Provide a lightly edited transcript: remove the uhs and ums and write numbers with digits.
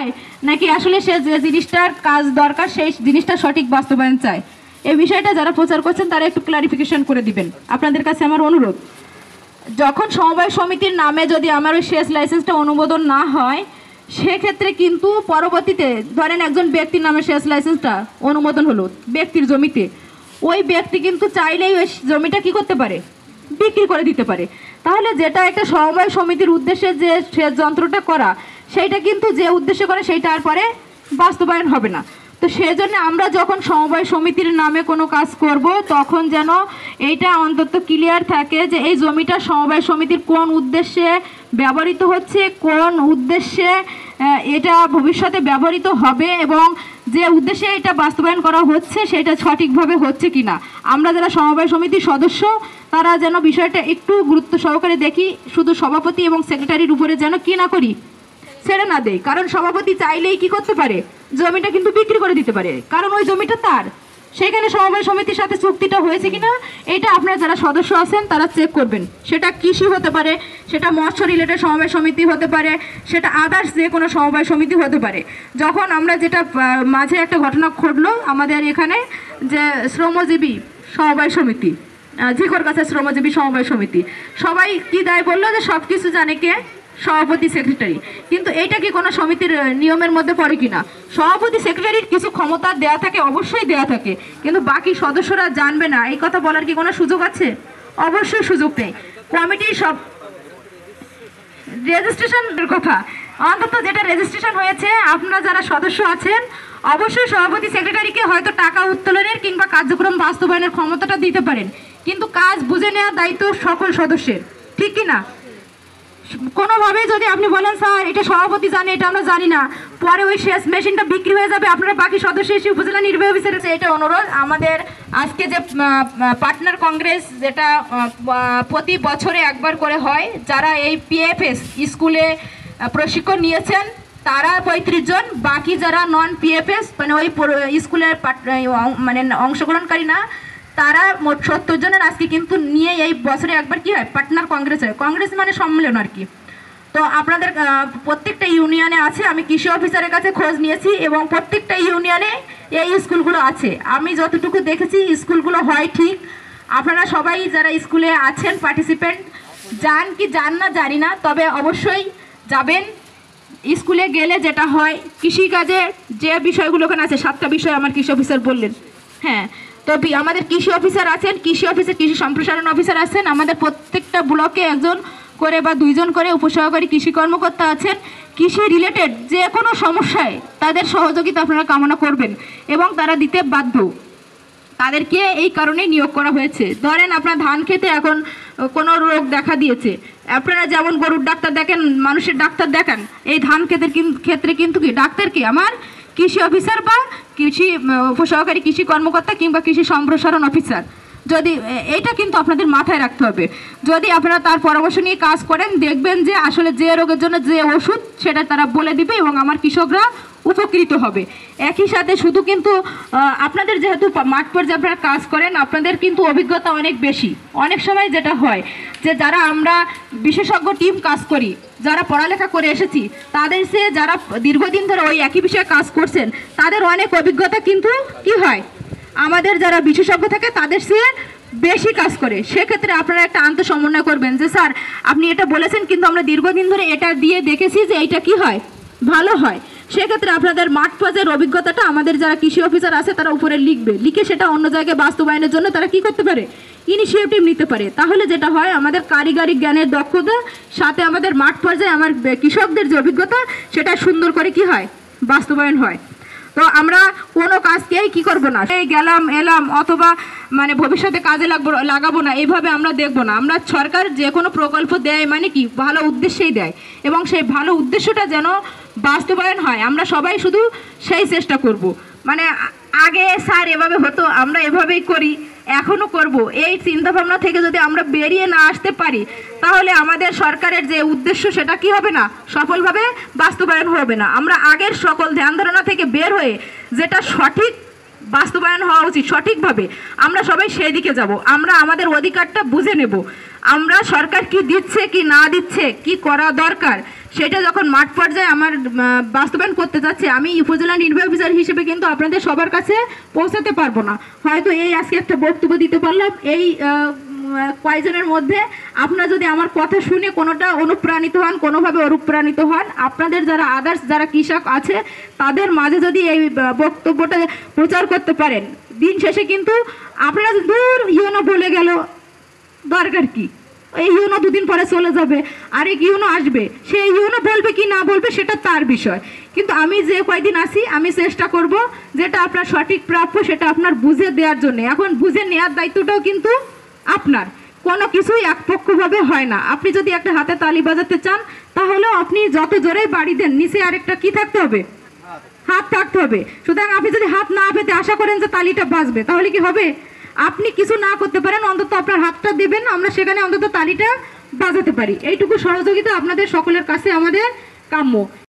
চায়, নাকি আসলে সে যে জিনিসটার কাজ দরকার সেই জিনিসটা সঠিক বাস্তবায়ন চায়? এই বিষয়টা যারা প্রচার করছেন তারা একটু ক্লারিফিকেশন করে দিবেন, আপনাদের কাছে আমার অনুরোধ। যখন সমবায় সমিতির নামে যদি আমার ওই শেষ লাইসেন্সটা অনুমোদন না হয়, সেক্ষেত্রে কিন্তু পরবর্তীতে ধরেন একজন ব্যক্তির নামে শেষ লাইসেন্সটা অনুমোদন হলো ব্যক্তির জমিতে, ওই ব্যক্তি কিন্তু চাইলেই ওই জমিটা কি করতে পারে, বিক্রি করে দিতে পারে। তাহলে যেটা একটা সমবায় সমিতির উদ্দেশ্যে যে সেচ যন্ত্রটা করা, সেইটা কিন্তু যে উদ্দেশ্যে করে সেইটা আর পরে বাস্তবায়ন হবে না। তো সেজন্য আমরা যখন সমবায় সমিতির নামে কোনো কাজ করব, তখন যেন এইটা অন্তত ক্লিয়ার থাকে যে এই জমিটা সমবায় সমিতির কোন উদ্দেশ্যে ব্যবহৃত হচ্ছে, কোন উদ্দেশ্যে এটা ভবিষ্যতে ব্যবহৃত হবে, এবং যে উদ্দেশ্যে এটা বাস্তবায়ন করা হচ্ছে সেটা সঠিকভাবে হচ্ছে কি না। আমরা যারা সমবায় সমিতির সদস্য তারা যেন বিষয়টা একটু গুরুত্ব সহকারে দেখি, শুধু সভাপতি এবং সেক্রেটারির উপরে যেন কি না করি, ছেড়ে না দেয়। কারণ সভাপতি চাইলেই কি করতে পারে, জমিটা কিন্তু বিক্রি করে দিতে পারে, কারণ ওই জমিটা তার। সেখানে সমবায় সমিতির সাথে চুক্তিটা হয়েছে কিনা এটা আপনারা যারা সদস্য আছেন তারা চেক করবেন। সেটা কৃষি হতে পারে, সেটা মৎস্য রিলেটেড সমবায় সমিতি হতে পারে, সেটা আদার্স যে কোনো সমবায় সমিতি হতে পারে। যখন আমরা যেটা মাঝে একটা ঘটনা ঘটলো আমাদের এখানে, যে শ্রমজীবী সমবায় সমিতি, ঝিকর কাছে শ্রমজীবী সমবায় সমিতি, সবাই কি দায় বললো যে সব কিছু জানে কে, সভাপতি সেক্রেটারি। কিন্তু এইটা কি কোনো সমিতির নিয়মের মধ্যে পড়ে কিনা? সভাপতি সেক্রেটারির কিছু ক্ষমতা দেয়া থাকে, অবশ্যই দেয়া থাকে, কিন্তু বাকি সদস্যরা জানবে না এই কথা বলার কি কোনো সুযোগ আছে? অবশ্যই সুযোগ নেই। কমিটির সব রেজিস্ট্রেশনের কথা, অন্তত যেটা রেজিস্ট্রেশন হয়েছে আপনারা যারা সদস্য আছেন অবশ্যই সভাপতি সেক্রেটারিকে হয়তো টাকা উত্তোলনের কিংবা কার্যক্রম বাস্তবায়নের ক্ষমতাটা দিতে পারেন, কিন্তু কাজ বুঝে নেওয়ার দায়িত্ব সকল সদস্যের, ঠিক কি না? কোনোভাবে যদি আপনি বলেন স্যার এটা সভাপতি জানে, এটা আমরা জানি না, পরে ওই শেষ মেশিনটা বিক্রি হয়ে যাবে, আপনারা বাকি সদস্য এসে উপজেলা নির্বাহী অফিসারের এটা অনুরোধ। আমাদের আজকে যে পার্টনার কংগ্রেস যেটা প্রতি বছরে একবার করে হয়, যারা এই পিএফএস স্কুলে প্রশিক্ষণ নিয়েছেন তারা 35 জন, বাকি যারা নন পিএফএস মানে ওই স্কুলের মানে অংশগ্রহণকারী না, তারা মোট 70 জনের আজকে কিন্তু নিয়ে এই বছরে একবার কি হয়, পার্টনার কংগ্রেস হয়। কংগ্রেস মানে সম্মেলন আর কি। তো আপনাদের প্রত্যেকটা ইউনিয়নে আছে, আমি কৃষি অফিসারের কাছে খোঁজ নিয়েছি এবং প্রত্যেকটা ইউনিয়নে এই স্কুলগুলো আছে। আমি যতটুকু দেখেছি স্কুলগুলো হয় ঠিক। আপনারা সবাই যারা স্কুলে আছেন পার্টিসিপেন্ট, যান কি যান না জানি না, তবে অবশ্যই যাবেন। স্কুলে গেলে যেটা হয়, কৃষিকাজে যে বিষয়গুলো ওখানে আছে 7টা বিষয় আমার কৃষি অফিসার বললেন। হ্যাঁ, তো আমাদের কৃষি অফিসার আছেন, কৃষি অফিসার কৃষি সম্প্রসারণ অফিসার আছেন, আমাদের প্রত্যেকটা ব্লকে একজন করে বা 2 জন করে উপসহকারী কৃষি কর্মকর্তা আছেন। কৃষি রিলেটেড যে কোনো সমস্যায় তাদের সহযোগিতা আপনারা কামনা করবেন এবং তারা দিতে বাধ্য। তাদেরকে এই কারণে নিয়োগ করা হয়েছে। ধরেন আপনার ধান খেতে এখন কোনো রোগ দেখা দিয়েছে, আপনারা যেমন গরুর ডাক্তার দেখেন, মানুষের ডাক্তার দেখান, এই ধান ক্ষেত্রে কিন্তু কি ডাক্তার কি আমার কৃষি অফিসার বা কৃষি উপসহকারী কৃষি কর্মকর্তা কিংবা কৃষি সম্প্রসারণ অফিসার। যদি এইটা কিন্তু আপনাদের মাথায় রাখতে হবে। যদি আপনারা তার পরামর্শ নিয়ে কাজ করেন, দেখবেন যে আসলে যে রোগের জন্য যে ওষুধ সেটা তারা বলে দিবে এবং আমার কৃষকরা উপকৃত হবে। একই সাথে শুধু কিন্তু আপনাদের যেহেতু মাঠ পর্যায়ে আপনারা কাজ করেন, আপনাদের কিন্তু অভিজ্ঞতা অনেক বেশি। অনেক সময় যেটা হয় যে যারা আমরা বিশেষজ্ঞ টিম কাজ করি, যারা পড়ালেখা করে এসেছি, তাদের সে যারা দীর্ঘদিন ধরে ওই একই বিষয়ে কাজ করছেন, তাদের অনেক অভিজ্ঞতা কিন্তু কি হয় আমাদের যারা বিশেষজ্ঞ থাকে তাদের সে বেশি কাজ করে। সেক্ষেত্রে আপনারা একটা আন্তঃসমন্বয় করবেন যে স্যার আপনি এটা বলেছেন, কিন্তু আমরা দীর্ঘদিন ধরে এটা দিয়ে দেখেছি যে এইটা কি হয়, ভালো হয়। সেক্ষেত্রে আপনাদের মাঠ পর্যায়ের অভিজ্ঞতাটা আমাদের যারা কৃষি অফিসার আছে তারা উপরে লিখবে, লিখে সেটা অন্য জায়গায় বাস্তবায়নের জন্য তারা কি করতে পারে, ইনিশিয়েটিভ নিতে পারে। তাহলে যেটা হয় আমাদের কারিগরি জ্ঞানের দক্ষতা সাথে আমাদের মাঠ পর্যায়ে আমার কৃষকদের যে অভিজ্ঞতা সেটা সুন্দর করে কি হয়, বাস্তবায়ন হয়। তো আমরা কোনো কাজকেই কি করব না, এই গেলাম এলাম অথবা মানে ভবিষ্যতে কাজে লাগাবো না এইভাবে আমরা দেখব না। আমরা সরকার যে কোনো প্রকল্প দেয় মানে কি ভালো উদ্দেশ্যেই দেয় এবং সেই ভালো উদ্দেশ্যটা যেন বাস্তবায়ন হয়, আমরা সবাই শুধু সেই চেষ্টা করব। মানে আগে স্যার এভাবে হতো আমরা এভাবেই করি, এখনও করব, এই চিন্তাভাবনা থেকে যদি আমরা বেরিয়ে না আসতে পারি তাহলে আমাদের সরকারের যে উদ্দেশ্য সেটা কি হবে না, সফলভাবে বাস্তবায়ন হবে না। আমরা আগের সকল ধ্যান ধারণা থেকে বের হয়ে যেটা সঠিক বাস্তবায়ন হওয়া উচিত সঠিকভাবে, আমরা সবাই সেই দিকে যাব। আমরা আমাদের অধিকারটা বুঝে নেব, আমরা সরকার কি দিচ্ছে কি না দিচ্ছে, কি করা দরকার সেটা যখন মাঠ পর্যায়ে আমার বাস্তবায়ন করতে যাচ্ছে, আমি উপজেলা নির্বাহী অফিসার হিসেবে কিন্তু আপনাদের সবার কাছে পৌঁছাতে পারবো না। হয়তো এই আজকে একটা বক্তব্য দিতে পারলাম, এই কয়েকজনের মধ্যে আপনারা যদি আমার কথা শুনে কোনোটা অনুপ্রাণিত হন, কোনোভাবে অনুপ্রাণিত হন, আপনাদের যারা আদার্স যারা কৃষক আছে তাদের মাঝে যদি এই বক্তব্যটা প্রচার করতে পারেন, দিন শেষে কিন্তু আপনারা দূর ইউনো বলে গেল, দরকার কি, এই ইউনো দুদিন পরে চলে যাবে, আরেক ইউনো আসবে, সেই ইউনো বলবে কি না বলবে সেটা তার বিষয়। কিন্তু আমি যে কয়দিন আসি আমি চেষ্টা করব যেটা আপনার সঠিক প্রাপ্য সেটা আপনার বুঝে দেওয়ার জন্য। এখন বুঝে নেওয়ার দায়িত্বটাও কিন্তু আপনার, কোনো কিছুই একপক্ষভাবে হয় না। আপনি যদি একটা হাতে তালি বাজাতে চান তাহলেও আপনি যত জোরেই বাড়ি দেন নিচে আরেকটা কি থাকতে হবে, হাত থাকতে হবে। সুতরাং আপনি যদি হাত না পেতে আশা করেন যে তালিটা বাজবে তাহলে কি হবে? আপনি কিছু না করতে পারেন, অন্তত আপনার হাতটা দেবেন, আমরা সেখানে অন্তত তালিটা বাজাতে পারি। এইটুকু সহযোগিতা আপনাদের সকলের কাছে আমাদের কাম্য।